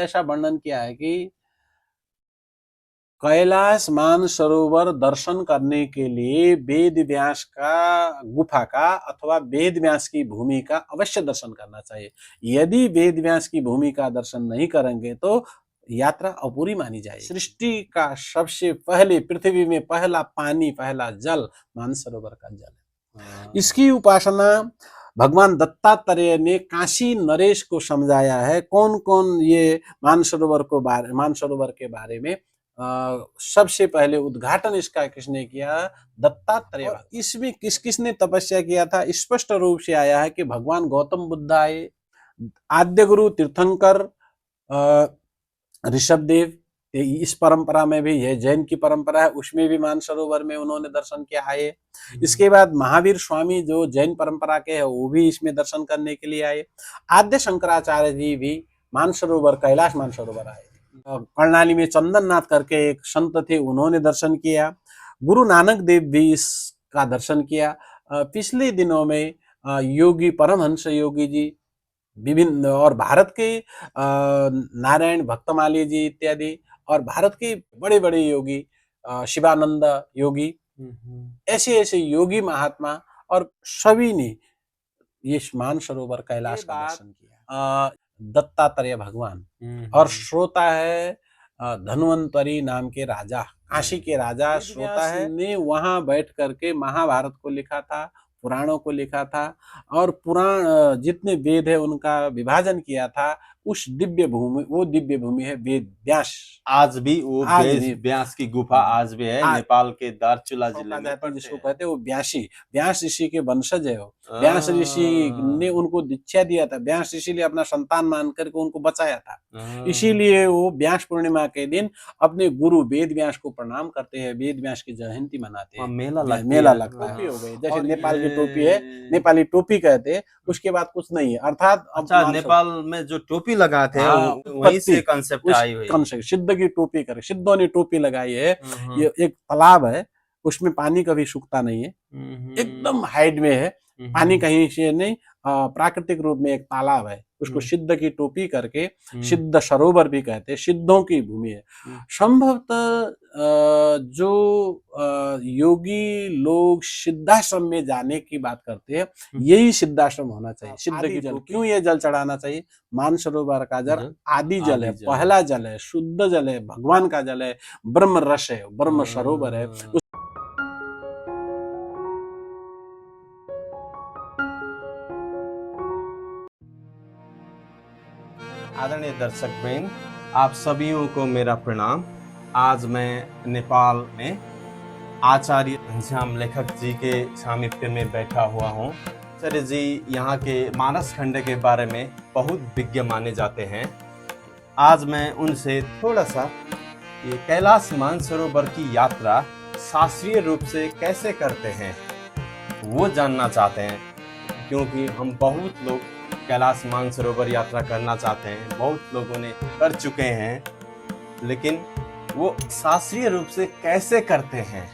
ऐसा वर्णन किया है कि कैलाश मानसरोवर दर्शन करने के लिए वेद व्यास का गुफा का अथवा वेद व्यास की भूमि का अवश्य दर्शन करना चाहिए। यदि वेद व्यास की भूमि का दर्शन नहीं करेंगे तो यात्रा अपूरी मानी जाएगी। सृष्टि का सबसे पहले पृथ्वी में पहला पानी, पहला जल मानसरोवर का जल है। इसकी उपासना भगवान दत्तात्रेय ने काशी नरेश को समझाया है। कौन कौन ये मानसरोवर के बारे में सबसे पहले उद्घाटन इसका किसने किया? दत्तात्रेय। और इसमें किस किसने तपस्या किया था? स्पष्ट रूप से आया है कि भगवान गौतम बुद्ध आए, आद्य गुरु तीर्थंकर, ऋषभदेव, इस परंपरा में भी, यह जैन की परंपरा है, उसमें भी मानसरोवर में उन्होंने दर्शन किया आए। इसके बाद महावीर स्वामी जो जैन परंपरा के हैं वो भी इसमें दर्शन करने के लिए आए। आद्य शंकराचार्य जी भी मानसरोवर, कैलाश मानसरोवर आए। कर्णाली में चंदननाथ करके एक संत थे, उन्होंने दर्शन किया। गुरु नानक देव भी इसका दर्शन किया। पिछले दिनों में योगी परमहंस योगी जी विभिन्न, और भारत के नारायण भक्तमाली जी इत्यादि, और भारत के बड़े बड़े योगी, शिवानंद योगी, ऐसे ऐसे योगी महात्मा, और सभी ने ये मानसरोवर कैलाश का दर्शन किया। दत्तात्रेय भगवान, और श्रोता है धन्वंतरी नाम के राजा, काशी के राजा श्रोता है, ने वहां बैठ करके महाभारत को लिखा था, पुराणों को लिखा था, और पुराण जितने वेद है उनका विभाजन किया था। उस दिव्य भूमि, वो दिव्य भूमि है वेद व्यास। आज भी वो व्यास की गुफा आज भी है नेपाल के दार्चुला जिले में, जिसको कहते हैं वो व्यास ऋषि के वंशज है। वो व्यास ऋषि ने उनको दीक्षा दिया था, व्यास ऋषि ने अपना संतान मान करके उनको बचाया था। इसीलिए वो व्यास पूर्णिमा के दिन अपने गुरु वेद व्यास को प्रणाम करते हैं, वेद व्यास की जयंती मनाते हैं, मेला लगता है। हो गई जैसे नेपाल की टोपी है, नेपाली टोपी कहते हैं, उसके बाद कुछ नहीं है। अर्थात नेपाल में जो टोपी लगाते हैं वहीं से कांसेप्ट आई हुई है। सिद्ध की टोपी करे, सिद्धों ने टोपी लगाई है। ये एक तालाब है, उसमें पानी कभी सूखता नहीं है, एकदम हाइट में है, पानी कहीं से नहीं, प्राकृतिक रूप में एक तालाब है, उसको सिद्ध की टोपी करके सिद्ध सरोवर भी कहते हैं, सिद्धों की भूमि है। संभवतः जो योगी लोग सिद्धाश्रम में जाने की बात करते हैं, यही सिद्धाश्रम होना चाहिए। सिद्ध की जल, क्यों ये जल चढ़ाना चाहिए? मानसरोवर का जल आदि जल है, पहला जल है, शुद्ध जल है, भगवान का जल है, ब्रह्म रस है, ब्रह्म सरोवर है। आदरणीय दर्शक बहन, आप सभी को मेरा प्रणाम। आज मैं नेपाल में आचार्य घनश्याम लेखक जी के सामिप्य में बैठा हुआ हूँ। आचार्य जी यहाँ के मानस खंड के बारे में बहुत विज्ञ माने जाते हैं। आज मैं उनसे थोड़ा सा ये कैलाश मानसरोवर की यात्रा शास्त्रीय रूप से कैसे करते हैं वो जानना चाहते हैं, क्योंकि हम बहुत लोग कैलाश मानसरोवर यात्रा करना चाहते हैं, बहुत लोगों ने कर चुके हैं, लेकिन वो शास्त्रीय रूप से कैसे करते हैं,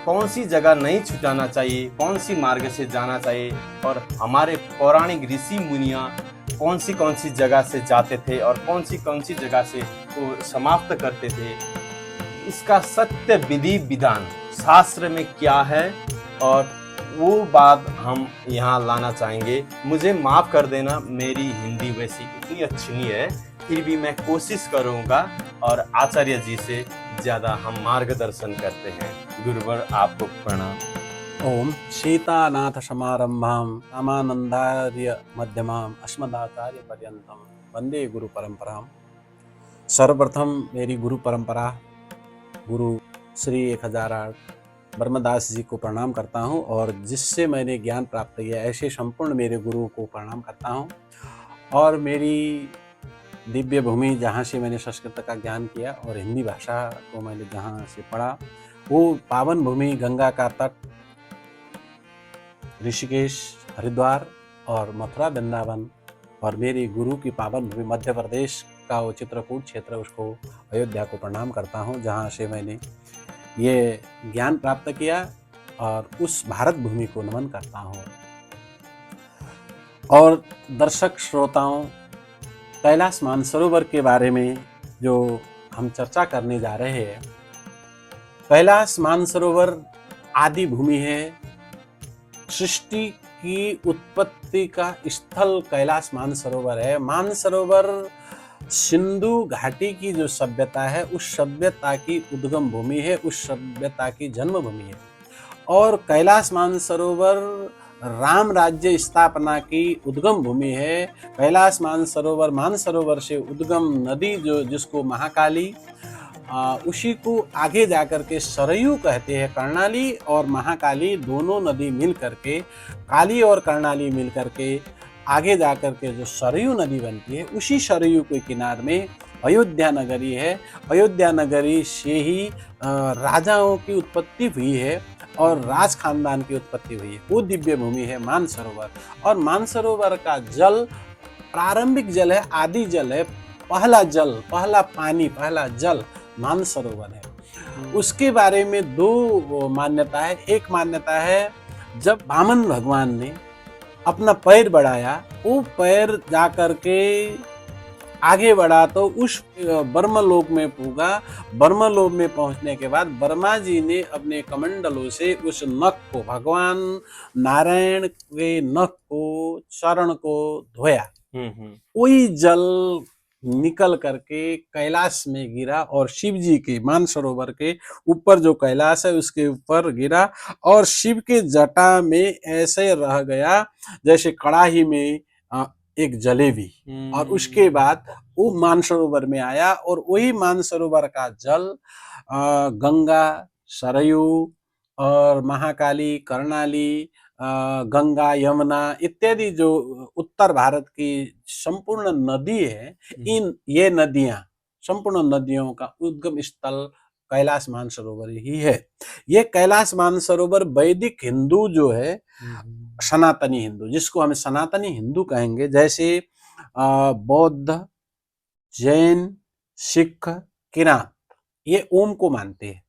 कौन सी जगह नहीं छुटाना चाहिए, कौन सी मार्ग से जाना चाहिए, और हमारे पौराणिक ऋषि मुनियाँ कौन सी जगह से जाते थे और कौन सी जगह से वो समाप्त करते थे, इसका सत्य विधि विधान शास्त्र में क्या है, और वो बात हम यहाँ लाना चाहेंगे। मुझे माफ़ कर देना, मेरी हिंदी वैसी उतनी अच्छी नहीं है, फिर भी मैं कोशिश करूँगा, और आचार्य जी से ज़्यादा हम मार्गदर्शन करते हैं। गुरुवर आपको प्रणाम। ओम सीतानाथ समारंभाम रामानंदार्य मध्यमाम अस्मदाचार्य पर्यंतम वंदे गुरु परंपराम। सर्वप्रथम मेरी गुरु परंपरा गुरु श्री 1008 ब्रह्मदास जी को प्रणाम करता हूँ, और जिससे मैंने ज्ञान प्राप्त किया ऐसे संपूर्ण मेरे गुरुओं को प्रणाम करता हूँ। और मेरी दिव्य भूमि जहाँ से मैंने संस्कृत का ज्ञान किया और हिंदी भाषा को मैंने जहाँ से पढ़ा, वो पावन भूमि गंगा का तट, ऋषिकेश, हरिद्वार और मथुरा वृंदावन, और मेरी गुरु की पावन भूमि मध्य प्रदेश का वो चित्रकूट क्षेत्र, उसको अयोध्या को प्रणाम करता हूँ, जहाँ से मैंने ये ज्ञान प्राप्त किया, और उस भारत भूमि को नमन करता हूँ। और दर्शक श्रोताओं कैलाश मानसरोवर के बारे में जो हम चर्चा करने जा रहे हैं, कैलाश मानसरोवर आदि भूमि है। सृष्टि की उत्पत्ति का स्थल कैलाश मानसरोवर है। मानसरोवर सिंधु घाटी की जो सभ्यता है, उस सभ्यता की उद्गम भूमि है, उस सभ्यता की जन्मभूमि है। और कैलाश मानसरोवर राम राज्य स्थापना की उद्गम भूमि है। कैलाश मानसरोवर से उद्गम नदी जो जिसको महाकाली, उसी को आगे जाकर के सरयू कहते हैं। कर्णाली और महाकाली दोनों नदी मिल करके, काली और कर्णाली मिल करके आगे जाकर के जो सरयू नदी बनती है, उसी सरयू के किनारे में अयोध्या नगरी है। अयोध्या नगरी से ही राजाओं की उत्पत्ति हुई है और राज खानदान की उत्पत्ति हुई है। वो दिव्य भूमि है मानसरोवर। और मानसरोवर का जल प्रारंभिक जल है, आदि जल है, पहला जल, पहला पानी, पहला जल मानसरोवर है। उसके बारे में दो मान्यता है। एक मान्यता है, जब वामन भगवान ने अपना पैर बढ़ाया, वो पैर जा करके आगे बढ़ा तो उस ब्रह्मलोक में पूगा। ब्रह्मलोक में पहुंचने के बाद ब्रह्मा जी ने अपने कमंडलों से उस नख को, भगवान नारायण के नख को, चरण को धोया। वही जल निकल करके कैलाश में गिरा और शिव जी के मानसरोवर के ऊपर जो कैलाश है उसके ऊपर गिरा और शिव के जटा में ऐसे रह गया जैसे कड़ाही में एक जलेबी। और उसके बाद वो मानसरोवर में आया और वही मानसरोवर का जल गंगा, सरयू और महाकाली, कर्णाली, गंगा, यमुना इत्यादि जो उत्तर भारत की संपूर्ण नदी है, ये नदियां, संपूर्ण नदियों का उद्गम स्थल कैलाश मानसरोवर ही है। ये कैलाश मानसरोवर वैदिक हिंदू जो है, सनातनी हिंदू, जिसको हम सनातनी हिंदू कहेंगे, जैसे बौद्ध, जैन, सिख, किरात, ये ओम को मानते हैं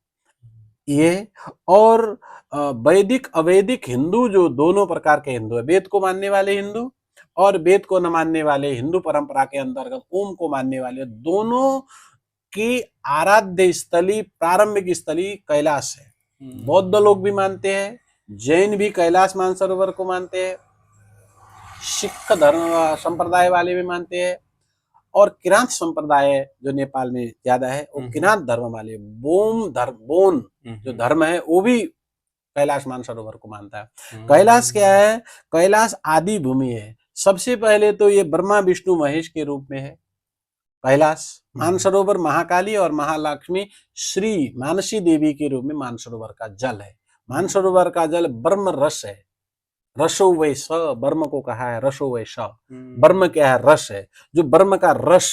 ये। और वैदिक अवैदिक हिंदू जो दोनों प्रकार के हिंदू है, वेद को मानने वाले हिंदू और वेद को न मानने वाले, हिंदू परंपरा के अंतर्गत ओम को मानने वाले, दोनों की आराध्य स्थली, प्रारंभिक स्थली कैलाश है। बौद्ध लोग भी मानते हैं, जैन भी कैलाश मानसरोवर को मानते हैं, सिख धर्म संप्रदाय वाले भी मानते हैं और किरात संप्रदाय जो नेपाल में ज्यादा है, वो किरात धर्म वाले, बोन जो धर्म है वो भी कैलाश मानसरोवर को मानता है। कैलाश क्या है? कैलाश आदि भूमि है। सबसे पहले तो ये ब्रह्मा विष्णु महेश के रूप में है कैलाश। मानसरोवर महाकाली और महालक्ष्मी श्री मानसी देवी के रूप में मानसरोवर का जल है। मानसरोवर का जल ब्रह्म रस है। रसो वै स, ब्रह्म को कहा है रसो वै स। ब्रह्म क्या है? रस है। जो ब्रह्म का रस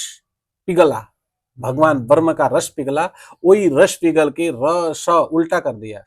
पिघला, भगवान ब्रह्म का रस पिघला, वही रस पिघल के रस उल्टा कर दिया,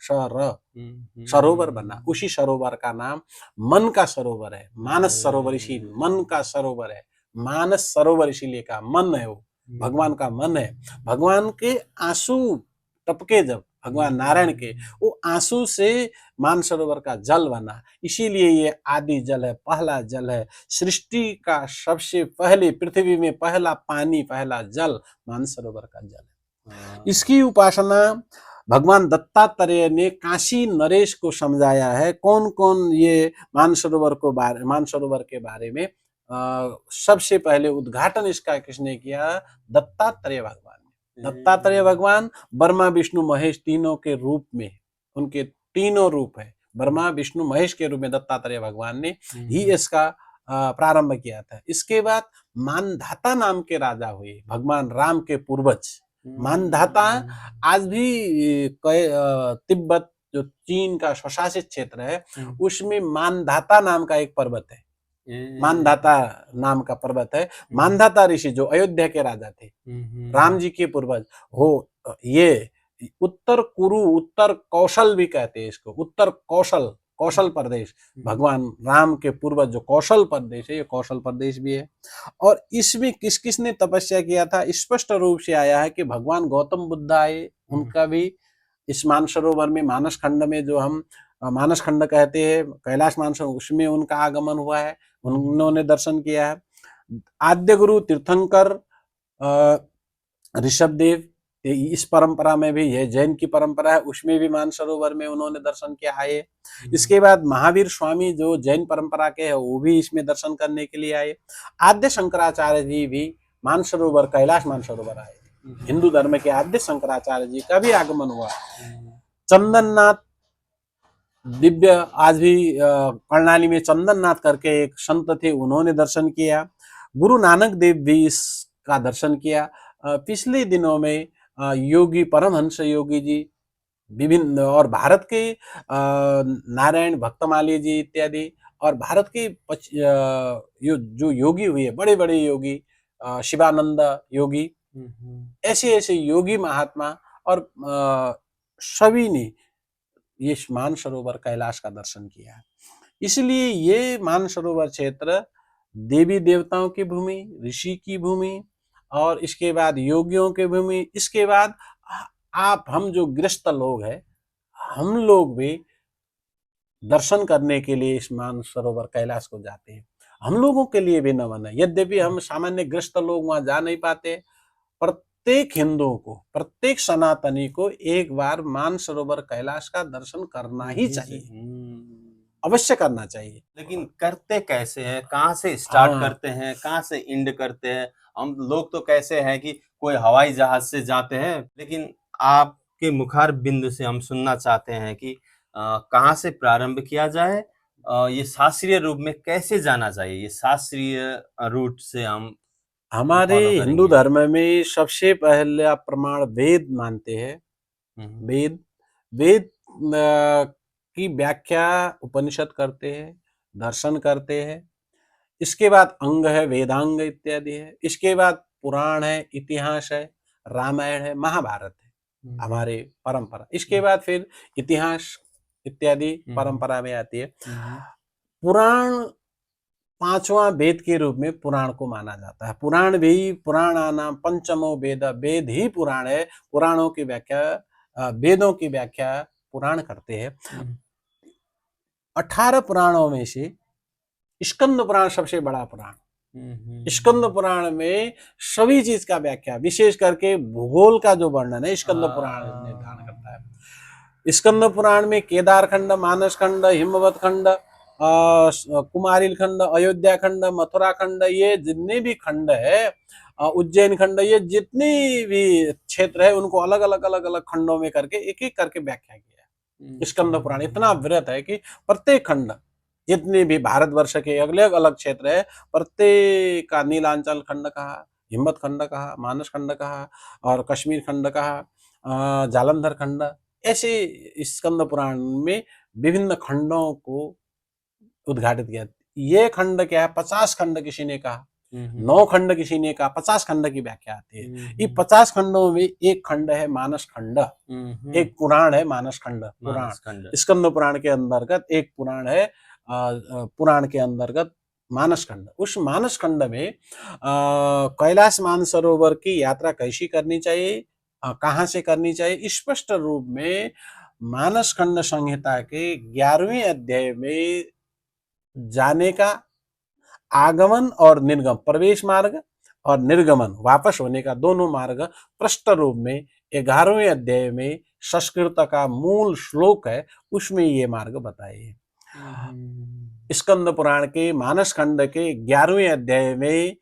सरोवर बना। उसी सरोवर का नाम मन का सरोवर है। मानस सरोवर इसी मन का सरोवर है। मानस सरोवर इसीलिए का मन है, वो भगवान का मन है। भगवान के आंसू टपके जब भगवान नारायण के, वो आंसू से मानसरोवर का जल बना। इसीलिए ये आदि जल है, पहला जल है। सृष्टि का सबसे पहले, पृथ्वी में पहला पानी, पहला जल मानसरोवर का जल है। इसकी उपासना भगवान दत्तात्रेय ने काशी नरेश को समझाया है। कौन कौन ये मानसरोवर के बारे में सबसे पहले उद्घाटन इसका किसने किया? दत्तात्रेय भगवान। दत्तात्रेय भगवान ब्रह्मा विष्णु महेश तीनों के रूप में, उनके तीनों रूप है, ब्रह्मा विष्णु महेश के रूप में दत्तात्रेय भगवान ने ही इसका प्रारंभ किया था। इसके बाद मानधाता नाम के राजा हुए, भगवान राम के पूर्वज। मानधाता आज भी तिब्बत जो चीन का स्वशासित क्षेत्र है, उसमें मानधाता नाम का एक पर्वत है। मानधाता नाम का पर्वत है। मानधाता ऋषि जो अयोध्या के राजा थे, राम जी के पूर्वज हो, ये उत्तर कुरु, उत्तर कौशल भी कहते हैं इसको, उत्तर कौशल प्रदेश, भगवान राम के पूर्वज जो कौशल प्रदेश है, ये कौशल प्रदेश भी है। और इसमें किस किस ने तपस्या किया था? स्पष्ट रूप से आया है कि भगवान गौतम बुद्ध आए, उनका भी इस मानसरोवर में, मानस खंड में, जो हम मानस खंड कहते हैं, कैलाश मानसरोवर, उसमें उनका आगमन हुआ है, उन्होंने दर्शन किया है। आद्य गुरु तीर्थंकर ऋषभदेव, इस परंपरा में भी है, जैन की परंपरा है, उसमें भी मानसरोवर में उन्होंने दर्शन किया आए। इसके बाद महावीर स्वामी जो जैन परंपरा के हैं वो भी इसमें दर्शन करने के लिए आए। आद्य शंकराचार्य जी भी मानसरोवर, कैलाश मानसरोवर आए। हिंदू धर्म के आद्य शंकराचार्य जी का भी आगमन हुआ। चंदननाथ दिव्य, आज भी कर्णाली में चंदननाथ करके एक संत थे, उन्होंने दर्शन किया। गुरु नानक देव भी इसका दर्शन किया। पिछले दिनों में योगी परमहंस योगी जी विभिन्न, और भारत के नारायण भक्तमाली जी इत्यादि, और भारत के जो योगी हुए बड़े बड़े योगी, शिवानंद योगी, ऐसे ऐसे योगी महात्मा और सभी ने ये मानसरोवर कैलाश का दर्शन किया है। इसलिए ये मानसरोवर क्षेत्र देवी देवताओं की भूमि, ऋषि की भूमि, और इसके बाद योगियों की भूमि। इसके बाद आप हम जो गृहस्थ लोग हैं, हम लोग भी दर्शन करने के लिए इस मानसरोवर कैलाश को जाते हैं। हम लोगों के लिए भी नमन है। यद्यपि हम सामान्य गृहस्थ लोग वहां जा नहीं पाते, प्रत्येक हिंदुओं को, प्रत्येक सनातनी को एक बार मानसरोवर कैलाश का दर्शन करना ही चाहिए, अवश्य करना चाहिए। लेकिन करते कैसे हैं, कहाँ से स्टार्ट हाँ। करते हैं, कहाँ से एंड करते हैं? हम लोग तो कैसे हैं कि कोई हवाई जहाज से जाते हैं, लेकिन आपके मुखार बिंदु से हम सुनना चाहते हैं कि कहाँ से प्रारंभ किया जाए, ये शास्त्रीय रूप में कैसे जाना चाहिए, ये शास्त्रीय रूट से हम हमारे फॉलो हिंदू करेंगे। धर्म में सबसे पहला प्रमाण वेद मानते हैं। वेद वेद की व्याख्या उपनिषद करते हैं, दर्शन करते हैं। इसके बाद अंग है, वेदांग इत्यादि है। इसके बाद पुराण है, इतिहास है, रामायण है, महाभारत है, हमारे परंपरा। इसके बाद फिर इतिहास इत्यादि परंपरा में आती है। पुराण पांचवा वेद के रूप में पुराण को माना जाता है। पुराण भी, पुराणानाम पंचमो वेद, वेद ही पुराण है। पुराणों की व्याख्या, वेदों की व्याख्या पुराण करते हैं। 18 पुराणों में से स्कंद पुराण सबसे बड़ा पुराण। स्कंद पुराण में सभी चीज का व्याख्या, विशेष करके भूगोल का जो वर्णन है, स्कंद पुराण निर्धारण करता है। स्कंद पुराण में केदार खंड, मानस खंड, हिमवत खंड, कुमारिल खंड, अयोध्या खंड, मथुरा खंड, ये जितने भी खंड है, उज्जैन खंड, ये जितने भी क्षेत्र है उनको अलग अलग अलग अलग खंडों में करके एक एक करके व्याख्या किया है। स्कंद पुराण इतना वृहत है कि प्रत्येक खंड, जितने भी भारतवर्ष के अलग अलग क्षेत्र है, प्रत्येक का नीलांचल खंड कहा, हिम्मत खंड कहा, मानस खंड कहा, और कश्मीर खंड कहा, जालंधर खंड, ऐसे स्कंद पुराण में विभिन्न खंडों को उद्घाटित किया। ये खंड क्या है, 50 खंड किसी ने कहा, 9 खंड किसी ने कहा, 50 खंड की व्याख्या आती है। ये 50 खंडों में एक खंड है मानस खंड, एक पुराण है मानस खंड पुराण। स्कंद पुराण के अंतर्गत एक पुराण है, पुराण के अंतर्गत मानस खंड। उस मानस खंड में कैलाश मानसरोवर की यात्रा कैसी करनी चाहिए, कहाँ से करनी चाहिए, स्पष्ट रूप में मानस खंड संहिता के 11वें अध्याय में जाने का आगमन और निर्गम, प्रवेश मार्ग और निर्गमन, वापस होने का दोनों मार्ग प्रष्ट रूप में 11वें अध्याय में संस्कृत का मूल श्लोक है, उसमें ये मार्ग बताए हैं। स्कंद पुराण के मानस खंड के 11वें अध्याय में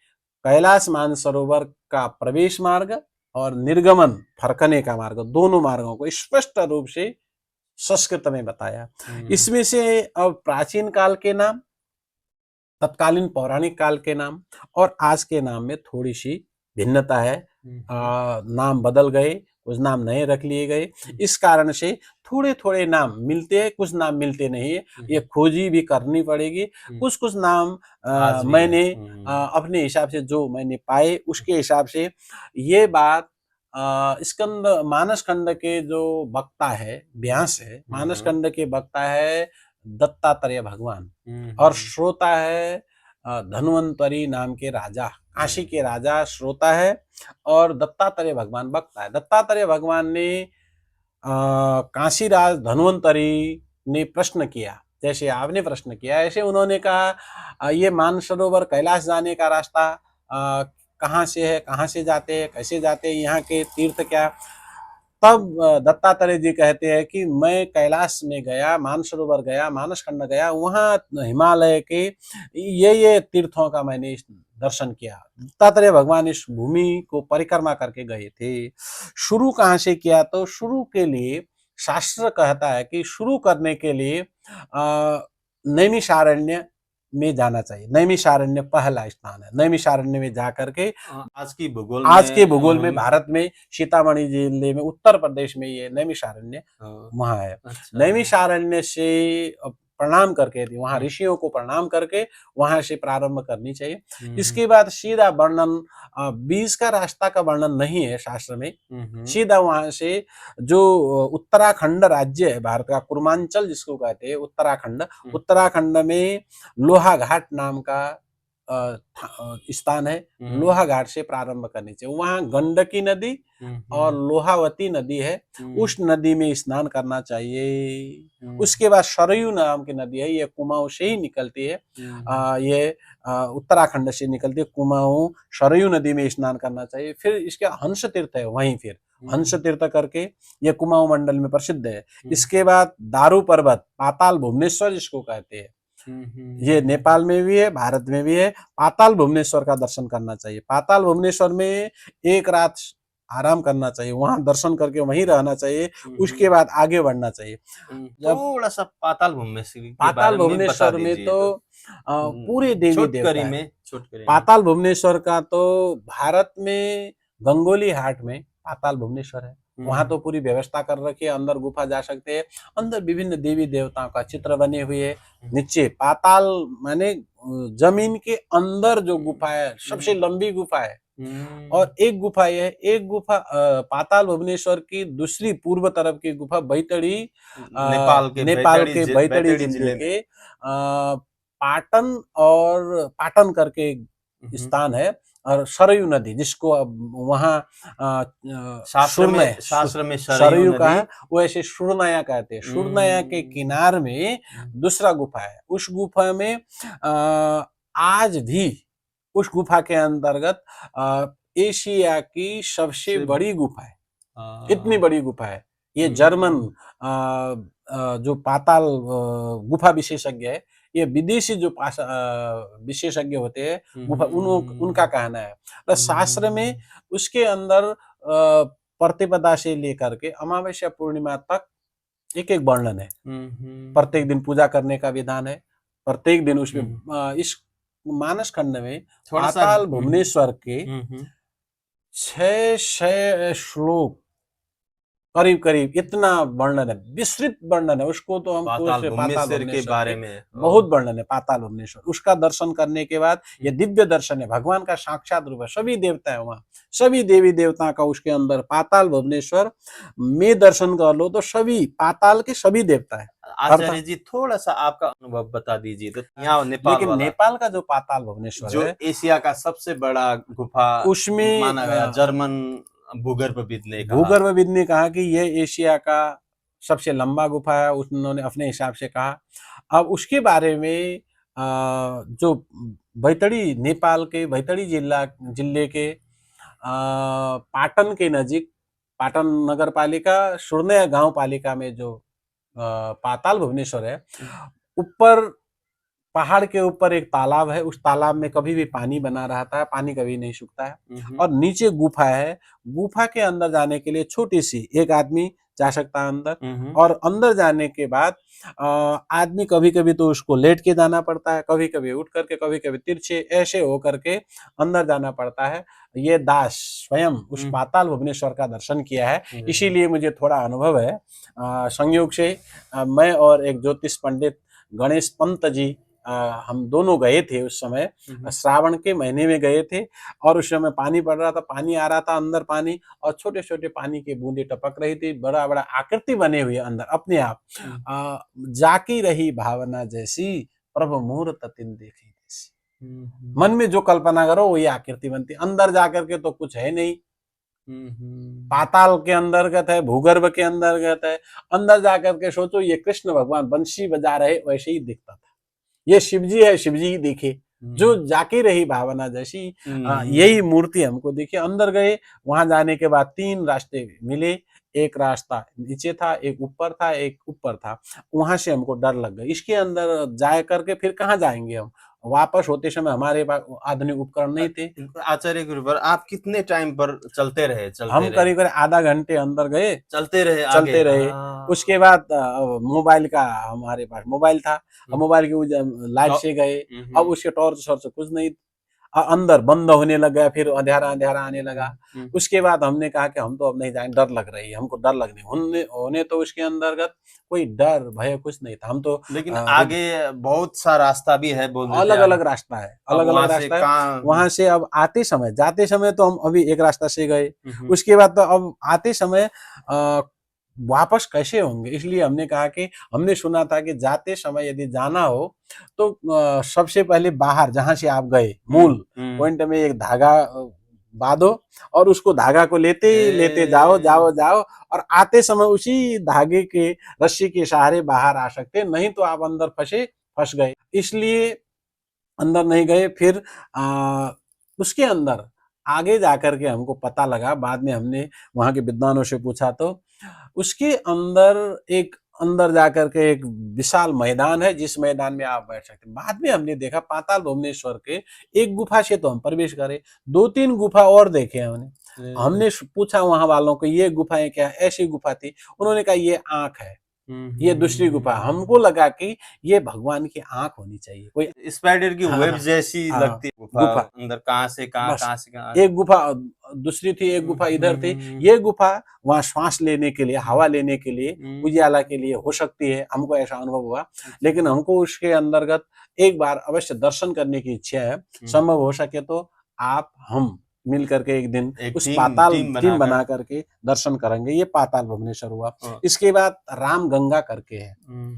कैलाश मानसरोवर का प्रवेश मार्ग और निर्गमन, फरकने का मार्ग, दोनों मार्गों को स्पष्ट रूप से संस्कृत में बताया। इसमें से अब प्राचीन काल के नाम, तत्कालीन पौराणिक काल के नाम और आज के नाम में थोड़ी सी भिन्नता है। नाम बदल गए, कुछ नाम नए रख लिए गए। इस कारण से थोड़े थोड़े नाम मिलते हैं, कुछ नाम मिलते नहीं है। ये खोजी भी करनी पड़ेगी। कुछ कुछ नाम मैंने अपने हिसाब से जो मैंने पाए उसके हिसाब से ये बात, स्कंद मानस खंड के जो वक्ता है, व्यास है, मानस खंड के वक्ता है दत्तात्रेय भगवान, और श्रोता है धन्वंतरी नाम के राजा, काशी के राजा श्रोता है, और दत्तात्रेय भगवान वक्ता है। दत्तात्रेय भगवान ने काशी राज धन्वंतरी ने प्रश्न किया, जैसे आपने प्रश्न किया ऐसे उन्होंने कहा ये मानसरोवर कैलाश जाने का रास्ता कहाँ से है, कहाँ से जाते हैं, कैसे जाते हैं, यहाँ के तीर्थ क्या। तब दत्तात्रेय जी कहते हैं कि मैं कैलाश में गया, मानसरोवर गया, मानसखंड गया, वहाँ हिमालय के ये तीर्थों का मैंने दर्शन किया। दत्तात्रेय भगवान इस भूमि को परिक्रमा करके गए थे। शुरू कहाँ से किया, तो शुरू के लिए शास्त्र कहता है कि शुरू करने के लिए नैमिषारण्य में जाना चाहिए। नैमिषारण्य पहला स्थान है। नैमिषारण्य में जाकर के आज के भूगोल में भारत में सीतामढ़ी जिले में उत्तर प्रदेश में ये नैमिषारण्य वहाँ है। अच्छा। नैमिषारण्य से प्रणाम करके वहाँ ऋषियों को प्रणाम करके वहां से प्रारंभ करनी चाहिए। इसके बाद सीधा वर्णन, बीच का रास्ता का वर्णन नहीं है शास्त्र में। सीधा वहां से जो उत्तराखंड राज्य है भारत का, कुर्मांचल जिसको कहते हैं उत्तराखंड, उत्तराखंड में लोहा घाट नाम का स्थान है। लोहा घाट से प्रारंभ करनी चाहिए। वहां गंडकी नदी और लोहावती नदी है, उस नदी में स्नान करना चाहिए। उसके बाद सरयू नाम की नदी है, ये कुमाऊं से ही निकलती है। ये उत्तराखंड से निकलती है। कुमाऊं सरयू नदी में स्नान करना चाहिए। फिर इसके हंस तीर्थ है वहीं, फिर हंस तीर्थ करके ये कुमाऊं मंडल में प्रसिद्ध है। इसके बाद दारू पर्वत, पाताल भुवनेश्वर जिसको कहते हैं, ये नेपाल में भी है, भारत में भी है। पाताल भुवनेश्वर का दर्शन करना चाहिए। पाताल भुवनेश्वर में एक रात आराम करना चाहिए, वहां दर्शन करके वहीं रहना चाहिए। उसके बाद आगे बढ़ना चाहिए। जब थोड़ा सा पाताल भुवनेश्वर में तो पूरे देवी देवता में पाताल भुवनेश्वर का तो भारत में गंगोली हाट में पाताल भुवनेश्वर है। वहां तो पूरी व्यवस्था कर रखी है, अंदर गुफा जा सकते हैं। अंदर विभिन्न देवी देवताओं का चित्र बने हुए है। नीचे पाताल माने जमीन के अंदर जो गुफा है, सबसे लंबी गुफा है। और एक गुफा यह है, एक गुफा पाताल भुवनेश्वर की दूसरी पूर्व तरफ की गुफा बैतडी, नेपाल के बैतडी जिले के पाटन और पाटन करके स्थान है। और सरयू नदी जिसको अब वहाँ शास्त्र में सरयू का है, वो ऐसे सुरनया कहते हैं। सुरनया के किनार में दूसरा गुफा है। उस गुफा में आज भी उस गुफा के अंतर्गत एशिया की सबसे बड़ी गुफा है। इतनी बड़ी गुफा है। ये जर्मन जो पाताल गुफा विशेषज्ञ है, ये विदेशी जो विशेषज्ञ होते हैं गुफा, उनका कहना है। तो शास्त्र में उसके अंदर प्रतिपदा से लेकर के अमावस्या पूर्णिमा तक एक एक वर्णन है। प्रत्येक दिन पूजा करने का विधान है। प्रत्येक दिन उसमें इस मानस खंड में पाताल भुवनेश्वर के 600 श्लोक करीब करीब इतना वर्णन है, विस्तृत वर्णन है। उसको तो हम पाताल भुवनेश्वर के बारे में बहुत वर्णन है। पाताल भुवनेश्वर, उसका दर्शन करने के बाद ये दिव्य दर्शन है, भगवान का साक्षात रूप है। सभी देवता है वहाँ, सभी देवी देवता का उसके अंदर पाताल भुवनेश्वर में दर्शन कर लो तो सभी पाताल के सभी देवता है। आचार्य जी थोड़ा सा आपका अनुभव बता दीजिए। तो यहाँ नेपाल का जो पाताल भुवनेश्वर जो है, एशिया का सबसे बड़ा गुफा उसमें माना गया। जर्मन भूगर्भविद ने कहा कि यह एशिया का सबसे लंबा गुफा है, उन्होंने अपने हिसाब से कहा। अब उसके बारे में जो बैतडी, नेपाल के बैतडी जिले के पाटन के नजीक, पाटन नगर पालिका सुरनया गांव पालिका में जो पाताल भुवनेश्वर है, ऊपर पहाड़ के ऊपर एक तालाब है। उस तालाब में कभी भी पानी बना रहता है, पानी कभी नहीं सूखता है। और नीचे गुफा है। गुफा के अंदर जाने के लिए छोटी सी, एक आदमी जा सकता है अंदर। और अंदर जाने के बाद आदमी कभी कभी तो उसको लेट के जाना पड़ता है, कभी कभी उठ करके, कभी कभी तिरछे, ऐसे हो करके अंदर जाना पड़ता है। ये दास स्वयं उस पाताल भुवनेश्वर का दर्शन किया है, इसीलिए मुझे थोड़ा अनुभव है। संयोग से मैं और एक ज्योतिष पंडित गणेश पंत जी, हम दोनों गए थे। उस समय श्रावण के महीने में गए थे और उस समय पानी पड़ रहा था, पानी आ रहा था अंदर पानी, और छोटे छोटे पानी की बूंदें टपक रही थी। बड़ा बड़ा आकृति बने हुए अंदर अपने आप। जाकी रही भावना जैसी, प्रभु मुहूर्त तिन देखी जैसी। मन में जो कल्पना करो वही आकृति बनती। अंदर जाकर के तो कुछ है नहीं, पाताल के अंतर्गत है, भूगर्भ के अंतर्गत है। अंदर जाकर के सोचो ये कृष्ण भगवान बंशी बजा रहे वैसे ही दिखता था। ये शिवजी है, शिवजी ही दिखे, जो जाके रही भावना जैसी यही मूर्ति हमको दिखी। अंदर गए, वहां जाने के बाद 3 रास्ते मिले, एक रास्ता नीचे था, एक ऊपर था, एक ऊपर था। वहां से हमको डर लग गया, इसके अंदर जाए करके फिर कहाँ जाएंगे हम। वापस होते समय हमारे पास आधुनिक उपकरण नहीं थे। आचार्य गुरुवर, आप कितने टाइम पर चलते रहे? हम करीब करीब आधा घंटे अंदर गए, चलते रहे चलते रहे। उसके बाद मोबाइल का हमारे पास मोबाइल था, मोबाइल की लाइट से गए। अब उसके टॉर्च से कुछ नहीं, अंदर बंद होने लग गया, फिर अंधेरा अंधेरा आने लगा। उसके बाद हमने कहा कि हम तो अब नहीं जाएंगे, डर लग रही है हमको, डर लगने होने तो उसके अंतर्गत कोई डर भय कुछ नहीं था। हम तो लेकिन आगे बहुत सा रास्ता भी है, बोल अलग अलग रास्ता है, अलग अलग रास्ता है। वहां से अब आते समय, जाते समय तो हम अभी एक रास्ता से गए, उसके बाद तो अब आते समय वापस कैसे होंगे, इसलिए हमने कहा कि हमने सुना था कि जाते समय यदि जाना हो तो सबसे पहले बाहर जहां से आप गए मूल पॉइंट में एक धागा बांधो और उसको धागा को लेते लेते जाओ जाओ जाओ, और आते समय उसी धागे के रस्सी के सहारे बाहर आ सकते, नहीं तो आप अंदर फंस गए। इसलिए अंदर नहीं गए। फिर उसके अंदर आगे जाकर के हमको पता लगा, बाद में हमने वहां के विद्वानों से पूछा तो उसके अंदर एक अंदर जाकर के एक विशाल मैदान है, जिस मैदान में आप बैठ सकते हैं। बाद में हमने देखा पाताल भुवनेश्वर के एक गुफा से तो हम प्रवेश करे, 2-3 गुफा और देखे हमने पूछा वहां वालों को ये गुफाएं क्या है, ऐसी गुफा थी, उन्होंने कहा ये आंख है, ये दूसरी गुफा। हमको लगा कि ये भगवान की आंख होनी चाहिए, कोई स्पाइडर की वेब जैसी लगती गुफा, अंदर कहां से कहां एक गुफा दूसरी थी, एक गुफा इधर थी। ये गुफा वहां श्वास लेने के लिए, हवा लेने के लिए, उजाला के लिए हो सकती है, हमको ऐसा अनुभव हुआ। लेकिन हमको उसके अंतर्गत एक बार अवश्य दर्शन करने की इच्छा है। संभव हो सके तो आप हम मिल करके एक दिन उस पाताल टीम बना करके दर्शन करेंगे। ये पाताल भुवनेश्वर हुआ। इसके बाद रामगंगा करके है,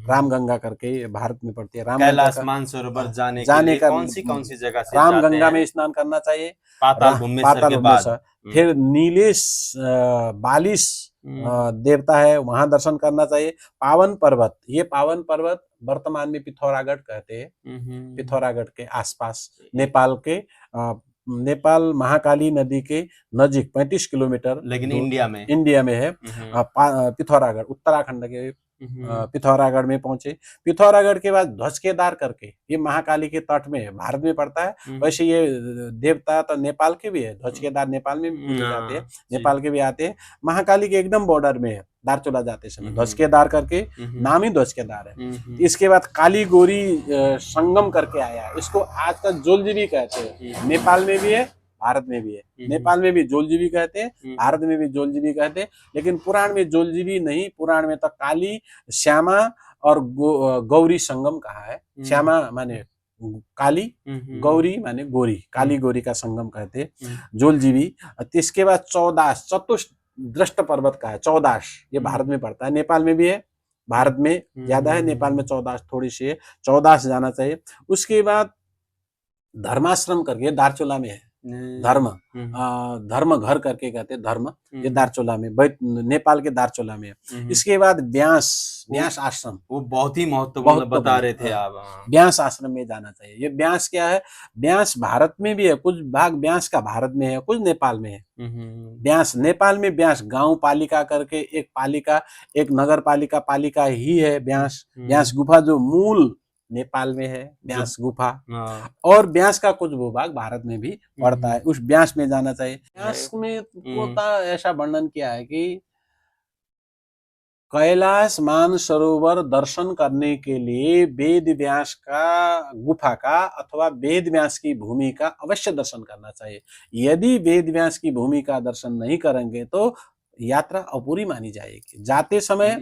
रामगंगा करके भारत में पड़ती है। कैलाश मानसरोवर जाने का कौन सी जगह से रामगंगा में स्नान करना चाहिए, पाताल भुवनेश्वर। फिर नीलेश बालिश देवता है, वहां दर्शन करना चाहिए। पावन पर्वत, ये पावन पर्वत वर्तमान में पिथौरागढ़ कहते हैं, पिथौरागढ़ के आसपास नेपाल महाकाली नदी के नजीक 35 किलोमीटर, लेकिन इंडिया में है। पिथौरागढ़ उत्तराखंड के पिथौरागढ़ में पहुंचे। पिथौरागढ़ के बाद ध्वजकेदार करके, ये महाकाली के तट में भारत में पड़ता है। वैसे ये देवता तो नेपाल के भी है, ध्वजकेदार नेपाल में भी जाते हैं, नेपाल के भी आते हैं। महाकाली के एकदम बॉर्डर में है, दारचूला जाते समय ध्वजकेदार करके, नाम ही ध्वजकेदार है। इसके बाद काली गोरी संगम करके आया, इसको आजकल जोलजीबी कहते हैं। नेपाल में भी है, भारत में भी है। नेपाल में भी जोलजीबी कहते हैं, भारत में भी जोलजीबी कहते हैं। लेकिन पुराण में जोलजीबी नहीं, पुराण में तो काली, श्यामा और गौरी संगम कहा है। श्यामा माने काली, गौरी माने गोरी, काली गौरी का संगम कहते हैं जोलजीबी। इसके बाद चौदास, चतुष्दृष्ट पर्वत का है चौदास, ये भारत में पड़ता है, नेपाल में भी है, भारत में ज्यादा है, नेपाल में चौदास थोड़ी सी है, चौदास जाना चाहिए। उसके बाद धर्माश्रम करके दारचूला में है, धर्म घर करके कहते हैं, धर्म, ये दारचूला में, नेपाल के दारचूला में है। इसके बाद ब्यास आश्रम, वो बहुत ही महत्वपूर्ण बता रहे थे आप। ब्यास आश्रम में जाना चाहिए। ये ब्यास क्या है, ब्यास भारत में भी है, कुछ भाग ब्यास का भारत में है, कुछ नेपाल में है। ब्यास नेपाल में, ब्यास गांव पालिका करके एक पालिका, एक नगर पालिका ही है ब्यास गुफा, जो मूल नेपाल में है ब्यास गुफा। और ब्यास का कुछ भूभाग भारत में भी पड़ता है, उस ब्यास में जाना चाहिए। ब्यास में ऐसा वर्णन किया है कि कैलाश मानसरोवर दर्शन करने के लिए वेद व्यास का गुफा का अथवा वेद व्यास की भूमि का अवश्य दर्शन करना चाहिए। यदि वेद व्यास की भूमि का दर्शन नहीं करेंगे तो यात्रा अपूरी मानी जाएगी। जाते समय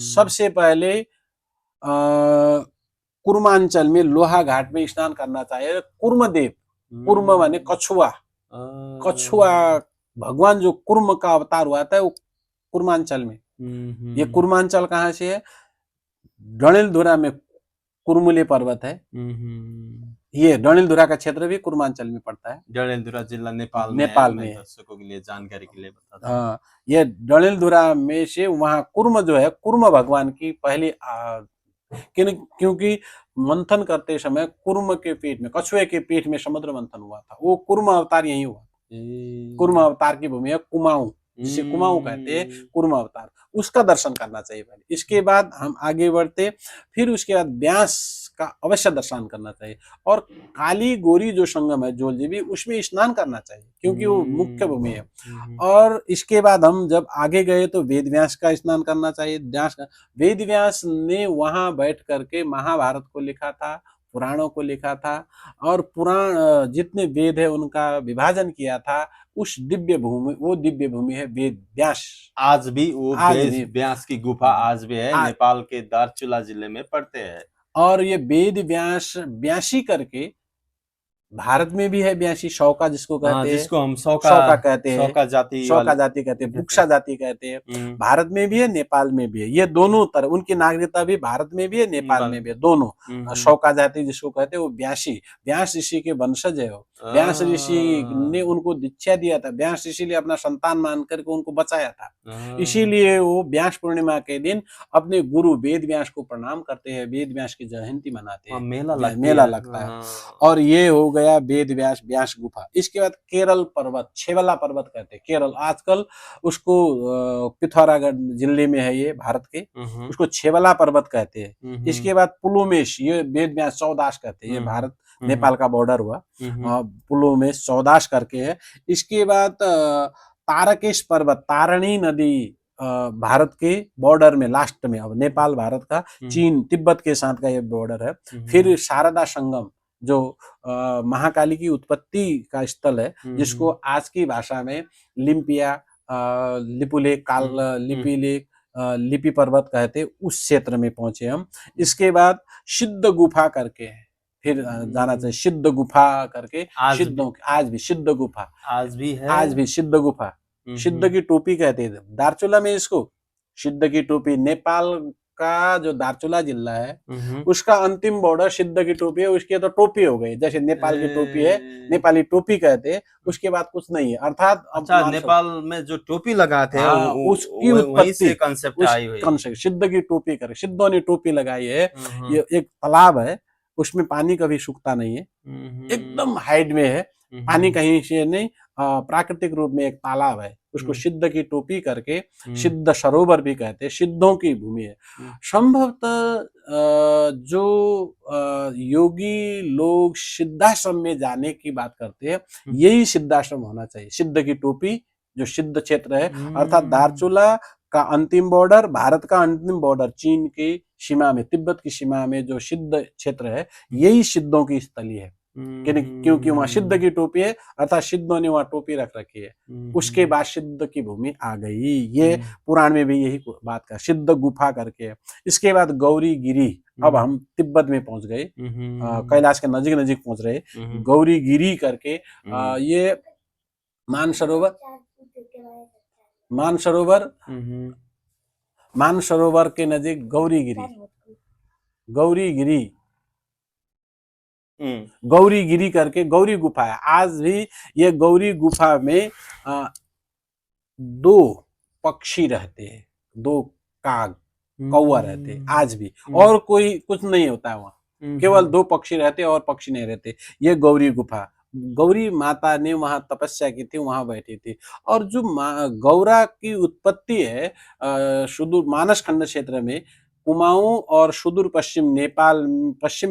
सबसे पहले कुर्मांचल में लोहा घाट में स्नान करना चाहिए। कुर्मदेव, कुर्म माने कछुआ, कछुआ भगवान जो कुर्म का अवतार हुआ था वो कुर्मांचल में। ये कुर्मांचल कहाँ से है, डणेलधुरा में कुर्मुले पर्वत है, ये डोनिलधुरा का क्षेत्र भी कुर्मांचल में पड़ता है, डडेलधुरा जिला नेपाल में है। नेपाल मैं में है। दर्शकों के लिए जानकारी के लिए बताता हूँ। हाँ, ये डोनिलधुरा में से वहाँ कुर्म जो है, कुर्म भगवान की पहली क्योंकि मंथन करते समय कुर्म के पेट में, कछुए के पेट में समुद्र मंथन हुआ था, वो कुर्म अवतार यही हुआ। कुर्म अवतार की भूमि है कुमाऊं, जिसे कुमाऊं कहते हैं, कुर्म अवतार, उसका दर्शन करना चाहिए पहले। इसके बाद हम आगे बढ़ते, फिर उसके बाद व्यास का अवश्य दर्शन करना चाहिए, और काली गोरी जो संगम है जोलजीबी, उसमें स्नान करना चाहिए क्योंकि वो मुख्य भूमि है। और इसके बाद हम जब आगे गए तो वेद व्यास का स्नान करना चाहिए। वेद व्यास ने वहां बैठ करके महाभारत को लिखा था, पुराणों को लिखा था, और पुराण जितने वेद है उनका विभाजन किया था। उस दिव्य भूमि, वो दिव्य भूमि है वेद व्यास। आज भी वो आज भी व्यास की गुफा आज भी है, नेपाल के दार्चुला जिले में पड़ते हैं। और ये वेद व्यास व्यासी करके भारत में भी है, व्यासी शौका जिसको कहते हैं, जिसको हम शौका कहते हैं, शौका जाति कहते हैं, बुक्सा जाति कहते हैं। भारत में भी है, नेपाल में भी है, ये दोनों तरह उनकी नागरिकता भी भारत में भी है, नेपाल में भी है, दोनों। शौका जाति जिसको कहते हैं वो व्यास ऋषि के वंशज है। वो व्यास ऋषि ने उनको दीक्षा दिया था, व्यास ऋषि ने अपना संतान मान करके उनको बचाया था। इसीलिए वो व्यास पूर्णिमा के दिन अपने गुरु वेद व्यास को प्रणाम करते हैं, वेद व्यास की जयंती मनाते हैं, मेला लगता है। और ये हो गया वेद व्यास गुफा। इसके बाद केरल पर्वत, छेवला पर्वत कहते हैं, केरल आजकल उसको पिथौरागढ़ जिले में है, ये भारत के, उसको छेवला पर्वत कहते हैं। इसके बाद पुलुमेश, ये वेद व्यास चौदाश कहते हैं, ये भारत नेपाल का बॉर्डर हुआ, पुलुमेश चौदाश करके है। इसके बाद तारकेश पर्वत, तारणी नदी भारत के बॉर्डर में लास्ट में, अब नेपाल भारत का चीन तिब्बत के साथ का ये बॉर्डर है। फिर शारदा संगम जो महाकाली की उत्पत्ति का स्थल है, जिसको आज की भाषा में लिम्पिया, लिपुलेक, लिपि पर्वत कहते, उस क्षेत्र में पहुंचे हम। इसके बाद सिद्ध गुफा करके है, फिर जाना चाहिए सिद्ध गुफा करके, सिद्धों आज भी सिद्ध गुफा आज भी है, आज भी सिद्ध गुफा, सिद्ध की टोपी कहते हैं दार्चुला में इसको, सिद्ध की टोपी। नेपाल का जो दार्चुला जिला है उसका अंतिम बॉर्डर सिद्ध की टोपी है, उसकी तो टोपी हो गई, जैसे नेपाल की टोपी है, नेपाली टोपी कहते हैं, उसके बाद कुछ नहीं है। अर्थात अच्छा, नेपाल में जो टोपी लगाते हैं उसकी उत्पत्ति कंसेप्ट आई हुई है, सिद्ध की टोपी कर, सिद्धों ने टोपी लगाई है। ये एक तालाब है, उसमें पानी कभी सूखता नहीं है, एकदम हाइट में है, पानी कहीं से नहीं, प्राकृतिक रूप में एक तालाब है, उसको सिद्ध की टोपी करके सिद्ध सरोवर भी कहते हैं, सिद्धों की भूमि है। संभवतः जो योगी लोग सिद्धाश्रम में जाने की बात करते हैं, यही सिद्धाश्रम होना चाहिए। सिद्ध की टोपी जो सिद्ध क्षेत्र है, अर्थात दार्चुला का अंतिम बॉर्डर, भारत का अंतिम बॉर्डर, चीन की सीमा में, तिब्बत की सीमा में जो सिद्ध क्षेत्र है, यही सिद्धों की स्थली है, क्योंकि वहां सिद्ध की टोपी है, अर्थात सिद्धों ने वहां टोपी रख रखी है। उसके बाद सिद्ध की भूमि आ गई, ये पुराण में भी यही बात का, सिद्ध गुफा करके। इसके बाद गौरी गिरी, अब हम तिब्बत में पहुंच गए, कैलाश के नजीक नजीक पहुंच रहे, गौरी गिरी करके। ये मानसरोवर के नजीक गौरी गिरी करके गौरी गुफा है। आज भी ये गौरी गुफा में 2 पक्षी रहते हैं, 2 काग कौवा रहते हैं आज भी, और कोई कुछ नहीं होता है वहाँ, केवल 2 पक्षी रहते हैं और पक्षी नहीं रहते। ये गौरी गुफा, गौरी माता ने वहां तपस्या की थी, वहां बैठी थी। और जो गौरा की उत्पत्ति है सुदूर मानस खंड क्षेत्र में, कुमाऊं और सुदूर पश्चिम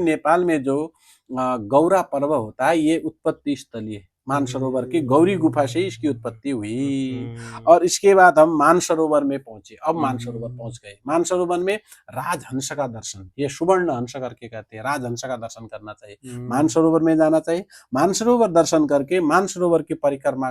नेपाल में जो गौरा पर्व होता है, ये उत्पत्ति स्थली है मानसरोवर की, गौरी गुफा से इसकी उत्पत्ति हुई। और इसके बाद हम मानसरोवर में पहुंचे, अब मानसरोवर पहुंच गए। मानसरोवर में राजहंस का दर्शन, ये सुवर्ण हंस करके कहते हैं, राजहंस का दर्शन करना चाहिए, मानसरोवर में जाना चाहिए। मानसरोवर दर्शन करके मानसरोवर की परिक्रमा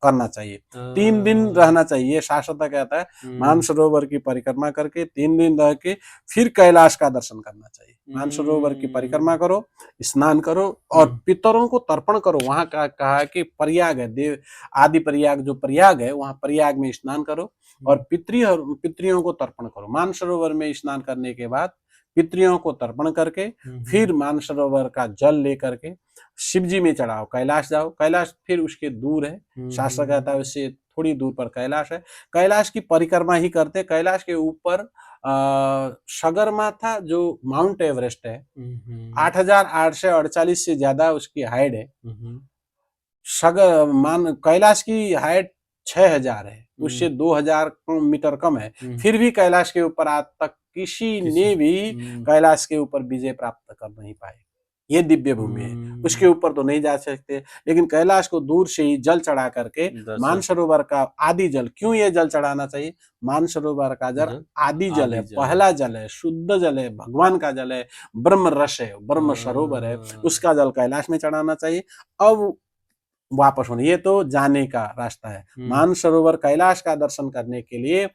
करना चाहिए, 3 दिन रहना चाहिए, शास्त्र कहता है। मानसरोवर की परिक्रमा करके 3 दिन रह के फिर कैलाश का दर्शन करना चाहिए। मानसरोवर की परिक्रमा करो, स्नान करो और पितरों को तर्पण करो। वहां का कहा कि प्रयाग है, देव आदि प्रयाग जो प्रयाग है, वहां प्रयाग में स्नान करो और पितरियों को तर्पण करो। मानसरोवर में स्नान करने के बाद पितरियों को तर्पण करके फिर मानसरोवर का जल लेकर के शिव जी में चढ़ाओ, कैलाश जाओ। कैलाश फिर उसके दूर है, शास्त्र कहता है उससे थोड़ी दूर पर कैलाश है। कैलाश की परिक्रमा ही करते। कैलाश के ऊपर सगरमाथा जो माउंट एवरेस्ट है 8,848 से ज्यादा उसकी हाइट है। कैलाश की हाइट 6,000 है, उससे 2,000 मीटर कम है। फिर भी कैलाश के ऊपर आज तक किसी ने भी कैलाश के ऊपर विजय प्राप्त कर नहीं पाए। ये दिव्य भूमि है, उसके ऊपर तो नहीं जा सकते, लेकिन कैलाश को दूर से ही जल चढ़ा करके मानसरोवर का आदि जल, क्यों ये जल चढ़ाना चाहिए? मानसरोवर का जल आदि जल है, पहला जल है, शुद्ध जल है, भगवान का जल है, ब्रह्म रस है, ब्रह्म सरोवर है, उसका जल कैलाश में चढ़ाना चाहिए। अब वापस होने, ये तो जाने का रास्ता है। मानसरोवर कैलाश का दर्शन करने के लिए,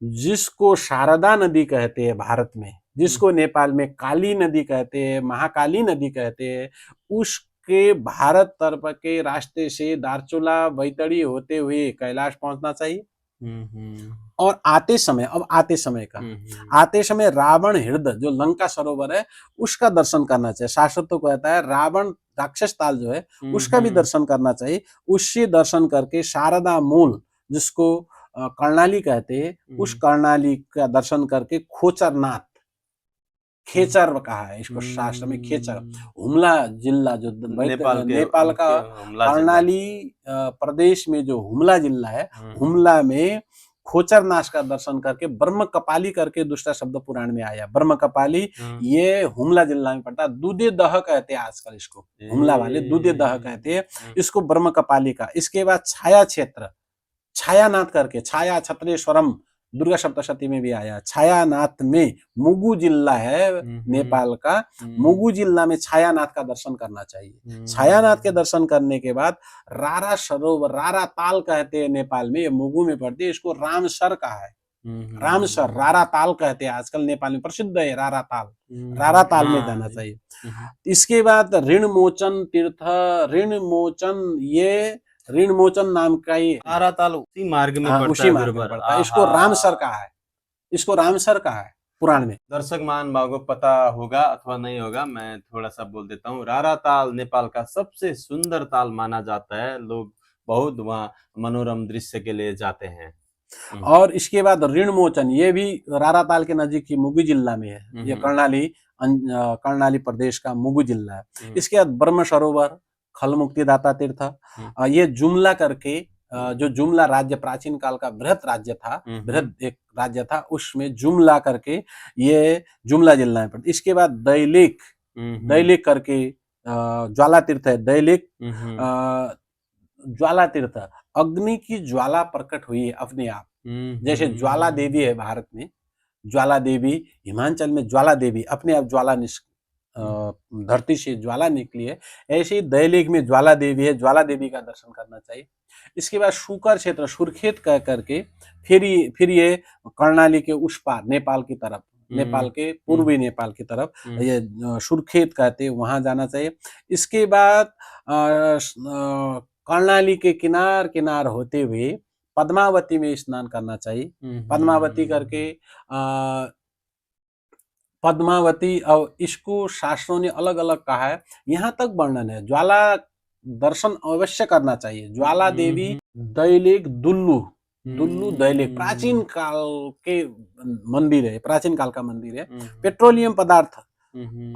जिसको शारदा नदी कहते हैं भारत में, जिसको नेपाल में काली नदी कहते हैं, महाकाली नदी कहते हैं, उसके भारत तरफ के रास्ते से दार्चुला बैतडी होते हुए कैलाश पहुंचना चाहिए। और आते समय, अब आते समय का, आते समय रावण हृदय जो लंका सरोवर है उसका दर्शन करना चाहिए। शास्त्र तो कहता है रावण राक्षस ताल जो है उसका भी दर्शन करना चाहिए। उससे दर्शन करके शारदा मूल, जिसको कर्णाली कहते हैं, उस कर्णाली का दर्शन करके खोचरनाथ, खेचर कहा है इसको शास्त्र में, खेचर हुमला जिला जो नेपाल का कर्णाली प्रदेश में जो हुमला जिला है, हुमला में खोचरनाथ का दर्शन करके ब्रह्म कपाली करके दूसरा शब्द पुराण में आया। ब्रह्म कपाली ये हुमला जिला में पड़ता है। दूधे दह कहते हैं आजकल इसको, हुमला वाले दूधे दह कहते हैं इसको, ब्रह्म कपाली का। इसके बाद छाया क्षेत्र, छायानाथ करके, छाया छत्रेश्वरम दुर्गा सप्तशती में भी आया। छायानाथ में मुगु जिला है नेपाल का, मुगु जिला में छायानाथ का दर्शन करना चाहिए। छायानाथ के दर्शन करने के बाद रारा सरोवर, रारा ताल कहते हैं नेपाल में, ये मुगु में पड़ती है, इसको रामसर कहा है। रामसर, रारा ताल कहते हैं आजकल नेपाल में, प्रसिद्ध है रारा ताल, रारा ताल में जाना चाहिए। इसके बाद ऋणमोचन तीर्थ, ऋणमोचन, ये ऋणमोचन नाम का ही रारा ताल उसी मार्ग में पड़ता है, उसी मार्ग में पड़ता है। इसको रामसर कहा है, इसको रामसर कहा है पुराण में। दर्शक मान भाव को पता होगा अथवा नहीं होगा, मैं थोड़ा सा बोल देता हूँ। रारा ताल नेपाल का सबसे सुंदर ताल माना जाता है, लोग बहुत वहाँ मनोरम दृश्य के लिए जाते हैं। और इसके बाद ऋणमोचन, ये भी रारा ताल के नजीक की मुगु जिला में है, ये कर्णाली प्रदेश का मुगु जिला है। इसके बाद ब्रह्म सरोवर, खल मुक्तिदाता तीर्थ, ये जुमला करके, जो जुमला राज्य प्राचीन काल का बृहत राज्य था, बृहत एक राज्य था, उसमें जुमला करके ये जुमला जिला में पड़ता। इसके बाद दैलेख, दैलेख करके ज्वाला तीर्थ है, दैलेख ज्वाला तीर्थ, अग्नि की ज्वाला प्रकट हुई है अपने आप। जैसे ज्वाला देवी है भारत में, ज्वाला देवी, हिमाचल में ज्वाला देवी अपने आप ज्वाला धरती से ज्वाला निकली है, ऐसे ही दैलेख में ज्वाला देवी है, ज्वाला देवी का दर्शन करना चाहिए। इसके बाद शुकर क्षेत्र, सुर्खेत कह करके फिर ये कर्णाली के उस पार नेपाल की तरफ, नेपाल के पूर्वी नेपाल की तरफ, ये सुर्खेत कहते हैं, वहां जाना चाहिए। इसके बाद कर्णाली के किनार किनार होते हुए पद्मावती में स्नान करना चाहिए। पद्मावती करके पद्मावती, और इसको शास्त्रों ने अलग अलग कहा है, यहाँ तक वर्णन है। ज्वाला दर्शन अवश्य करना चाहिए। ज्वाला देवी, दैलेख, दुल्लू दैलेख प्राचीन काल के मंदिर है, प्राचीन काल का मंदिर है। पेट्रोलियम पदार्थ,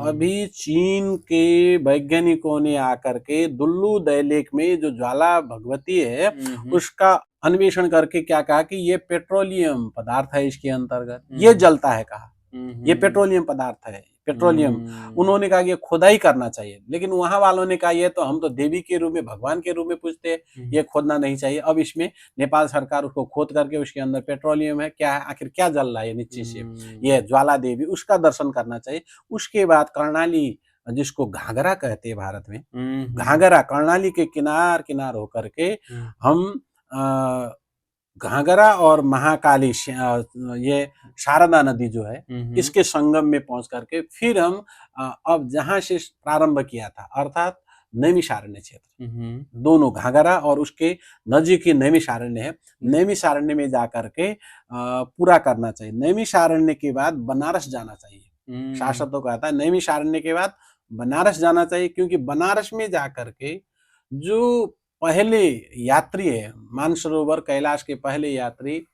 अभी चीन के वैज्ञानिकों ने आकर के दुल्लू दैलेख में जो ज्वाला भगवती है उसका अन्वेषण करके क्या कहा कि ये पेट्रोलियम पदार्थ है, इसके अंतर्गत ये जलता है, कहा ये पेट्रोलियम पदार्थ है, पेट्रोलियम। उन्होंने कहा कि खोदाई करना चाहिए, लेकिन वहां वालों ने कहा ये तो हम तो देवी के रूप में, भगवान के रूप में पूजते हैं, ये खोदना नहीं चाहिए। अब इसमें नेपाल सरकार उसको खोद करके उसके अंदर पेट्रोलियम है, क्या है, आखिर क्या जल रहा है नीचे से, ये ज्वाला देवी, उसका दर्शन करना चाहिए। उसके बाद कर्णाली, जिसको घाघरा कहते हैं भारत में, घाघरा, कर्णाली के किनार किनार होकर के हम घाघरा और महाकाली, ये शारदा नदी जो है, इसके संगम में पहुंच करके फिर हम अब जहां से प्रारंभ किया था, अर्थात नैमिषारण्य क्षेत्र, दोनों घाघरा और उसके नजीक ही नैमिषारण्य है, नैमिषारण्य में जाकर के पूरा करना चाहिए। नैमिषारण्य के बाद बनारस जाना चाहिए। शास्त्र तो कहता है नैमिषारण्य के बाद बनारस जाना चाहिए, क्योंकि बनारस में जाकर के जो पहले यात्री है, मानसरोवर कैलाश के पहले यात्री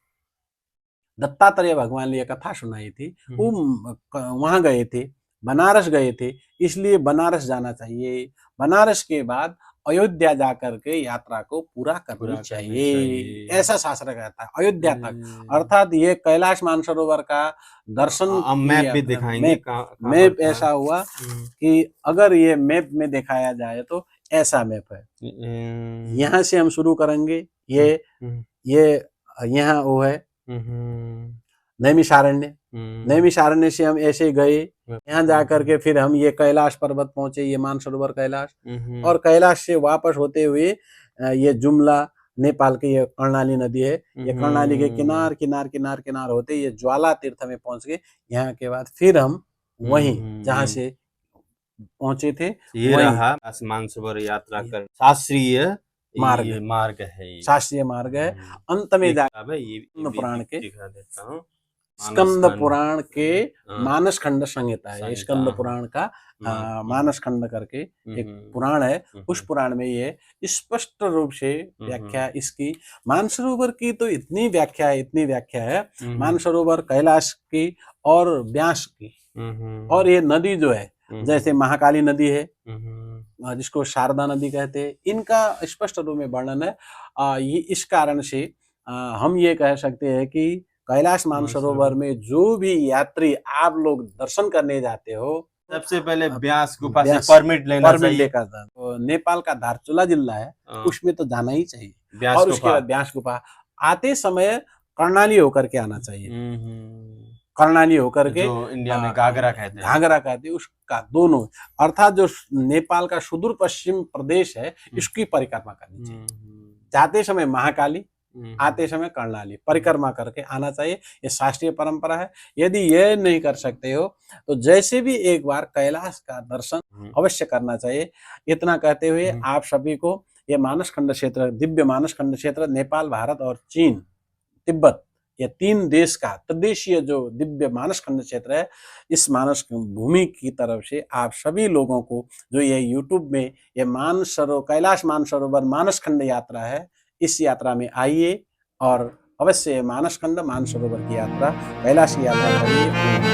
दत्तात्रेय भगवान ने ये कथा सुनाई थी, वो वहां गए थे, बनारस गए थे, इसलिए बनारस जाना चाहिए। बनारस के बाद अयोध्या जाकर के यात्रा को पूरा करनी चाहिए, ऐसा शास्त्र कहता है, अयोध्या तक। अर्थात ये कैलाश मानसरोवर का दर्शन मैप भी दिखाएंगे। मैप ऐसा हुआ कि अगर ये मैप में दिखाया जाए तो ऐसा मैप है। यहाँ से हम शुरू करेंगे, ये यहाँ वो है नैमिषारण्य, नैमिषारण्य से हम ऐसे गए, यहाँ जाकर के फिर हम ये कैलाश पर्वत पहुंचे, ये मानसरोवर कैलाश, और कैलाश से वापस होते हुए ये जुमला नेपाल की ये कर्णाली नदी है, ये कर्णाली के किनार किनार किनार किनार होते ये ज्वाला तीर्थ में पहुंच गए। यहाँ के बाद फिर हम वहीं जहाँ से पहुंचे थे ये रहा मानसरोवर यात्रा कर शास्त्रीय मार्ग है, शास्त्रीय मार्ग है। अंत में पुराण के स्कंद पुराण के मानस खंड संहिता है, स्कंद पुराण का मानस खंड करके एक पुराण है, उस पुराण में ये स्पष्ट रूप से व्याख्या इसकी, मानसरोवर की तो इतनी व्याख्या है, मानसरोवर कैलाश की और व्यास की, और ये नदी जो है जैसे महाकाली नदी है जिसको शारदा नदी कहते हैं, इनका स्पष्ट रूप में वर्णन है। ये इस कारण से हम ये कह सकते हैं कि कैलाश मानसरोवर में जो भी यात्री आप लोग दर्शन करने जाते हो, सबसे पहले व्यास गुफा से परमिट लेना चाहिए। तो नेपाल का धारचूला जिला है, उसमें तो जाना ही चाहिए, और उसके बाद व्यास गुफा आते समय कर्णाली होकर के आना चाहिए, कर्णाली होकर के, जो इंडिया में घाघरा कहते हैं, घाघरा कहते हैं, उसका दोनों, अर्थात जो नेपाल का सुदूर पश्चिम प्रदेश है इसकी परिक्रमा करनी चाहिए। जाते समय महाकाली, आते समय कर्णाली परिक्रमा करके आना चाहिए, ये शास्त्रीय परंपरा है। यदि ये नहीं कर सकते हो तो जैसे भी एक बार कैलाश का दर्शन अवश्य करना चाहिए। इतना कहते हुए आप सभी को ये मानस खंड क्षेत्र, दिव्य मानस खंड क्षेत्र, नेपाल, भारत और चीन, तिब्बत, ये 3 देश का तद्देशीय जो दिव्य मानस खंड क्षेत्र है, इस मानस भूमि की तरफ से आप सभी लोगों को जो ये यूट्यूब में ये कैलाश मानसरोवर मानस खंड यात्रा है, इस यात्रा में आइए और अवश्य मानस खंड मानसरोवर की यात्रा, कैलाश की यात्रा करिए।